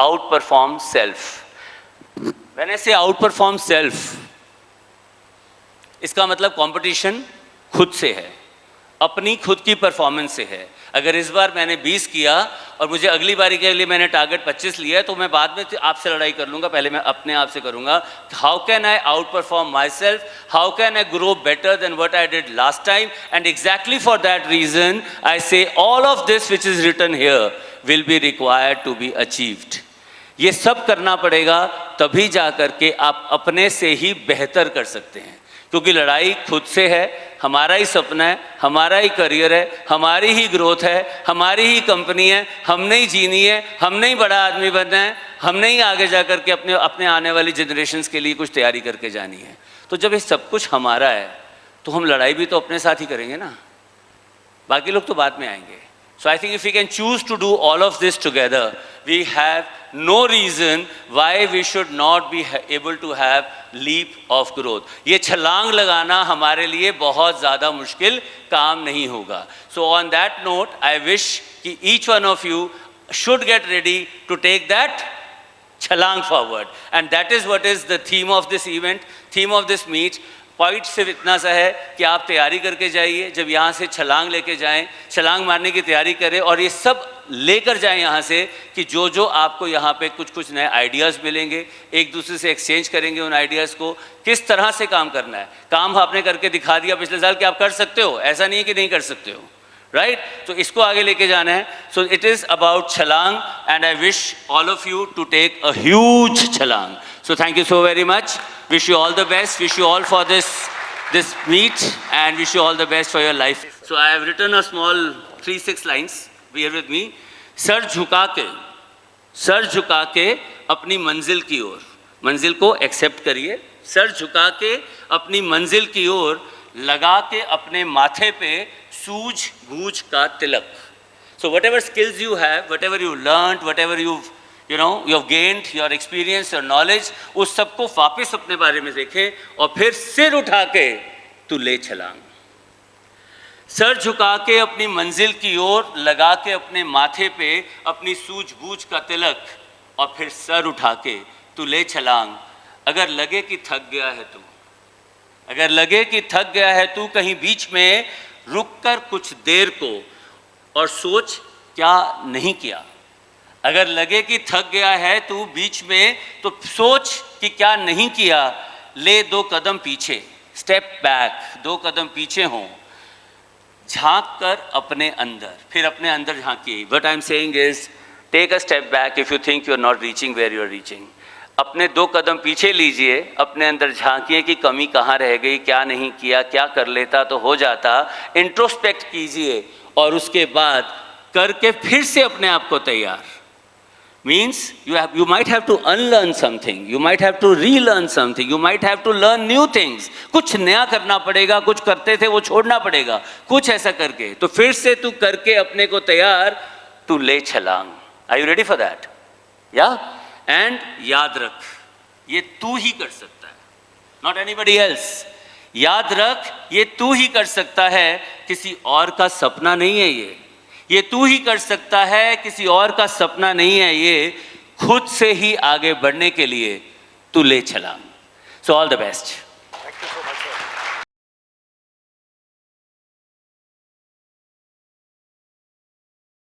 outperform self. When I say outperform self, इसका मतलब competition खुद से है, अपनी खुद की परफॉर्मेंस से है। अगर इस बार मैंने 20 किया और मुझे अगली बारी के लिए मैंने टारगेट 25 लिया है, तो मैं बाद में आपसे लड़ाई कर लूँगा, पहले मैं अपने आप से करूँगा। How can I outperform myself, how can I grow better than what I did last time, and exactly for that reason I say all of this which is written here will be required to be achieved. ये सब करना पड़ेगा, तभी जा कर के आप अपने से ही बेहतर कर सकते हैं, क्योंकि लड़ाई खुद से है। हमारा ही सपना है, हमारा ही करियर है, हमारी ही ग्रोथ है, हमारी ही कंपनी है, हमने ही जीनी है, हमने ही बड़ा आदमी बनना है, हमने ही आगे जा कर के अपने आने वाली जनरेशन्स के लिए कुछ तैयारी करके जानी है। तो जब ये सब कुछ हमारा है, तो हम लड़ाई भी तो अपने साथ ही करेंगे ना, बाकी लोग तो बाद में आएंगे। So I think if we can choose to do all of this together, we have no reason why we should not be able to have leap of growth. ये छलांग लगाना हमारे लिए बहुत ज़्यादा मुश्किल काम नहीं होगा। So on that note, I wish कि each one of you should get ready to take that छलांग forward. And that is what is the theme of this event, theme of this meet. Point सिर्फ इतना सा है कि आप तैयारी करके जाइए, जब यहाँ से छलांग लेके जाएं, छलांग मारने की तैयारी करें और ये सब लेकर जाएं यहाँ से, कि जो जो आपको यहाँ पे कुछ कुछ नए आइडियाज़ मिलेंगे, एक दूसरे से एक्सचेंज करेंगे उन आइडियाज़ को, किस तरह से काम करना है। काम आपने करके दिखा दिया पिछले साल कि आप कर सकते हो, ऐसा नहीं है कि नहीं कर सकते हो, राइट? तो इसको आगे लेके जाना है। सो इट इज़ अबाउट छलांग, and I wish all of you to take a huge छलांग। So thank you so very much. Wish you all the best. Wish you all for this meet, and wish you all the best for your life. So I have written a small 3-6 lines. Bear with me. Sir झुका के अपनी मंजिल की ओर, मंजिल को accept करिए। Sir झुका के अपनी मंजिल की ओर, लगा के अपने माथे पे सूझबूझ का तिलक। So whatever skills you have, whatever you learned, whatever you have gained, your experience, your knowledge, उस सबको वापस अपने बारे में देखें और फिर सिर उठा के तू ले छलांग। सर झुका के अपनी मंजिल की ओर, लगा के अपने माथे पे अपनी सूझबूझ का तिलक, और फिर सर उठा के तू ले छलांग। अगर लगे कि थक गया है तू, अगर लगे कि थक गया है तू, कहीं बीच में रुक कर कुछ देर को और सोच क्या नहीं किया। अगर लगे कि थक गया है तू बीच में, तो सोच कि क्या नहीं किया। ले 2 कदम पीछे, स्टेप बैक, 2 कदम पीछे हों, झांक कर अपने अंदर, फिर अपने अंदर झांकिए। What I am saying is, take a step back if you think you are not reaching where you are reaching. अपने 2 कदम पीछे लीजिए, अपने अंदर झांकिए कि कमी कहाँ रह गई, क्या नहीं किया, क्या कर लेता तो हो जाता। इंट्रोस्पेक्ट कीजिए और उसके बाद करके फिर से अपने आप को तैयार। Means you might have to unlearn something, you might have to relearn something, you might have to learn new things. कुछ नया करना पड़ेगा, कुछ करते थे वो छोड़ना पड़ेगा, कुछ ऐसा करके तो फिर से तू करके अपने को तैयार, तू ले छलांग। Are you ready for that? Yeah? And याद रख, ये तू ही कर सकता है, not anybody else. याद रख, ये तू ही कर सकता है, किसी और का सपना नहीं है ये तू ही कर सकता है, किसी और का सपना नहीं है ये। खुद से ही आगे बढ़ने के लिए तू ले छलांग। So all the best.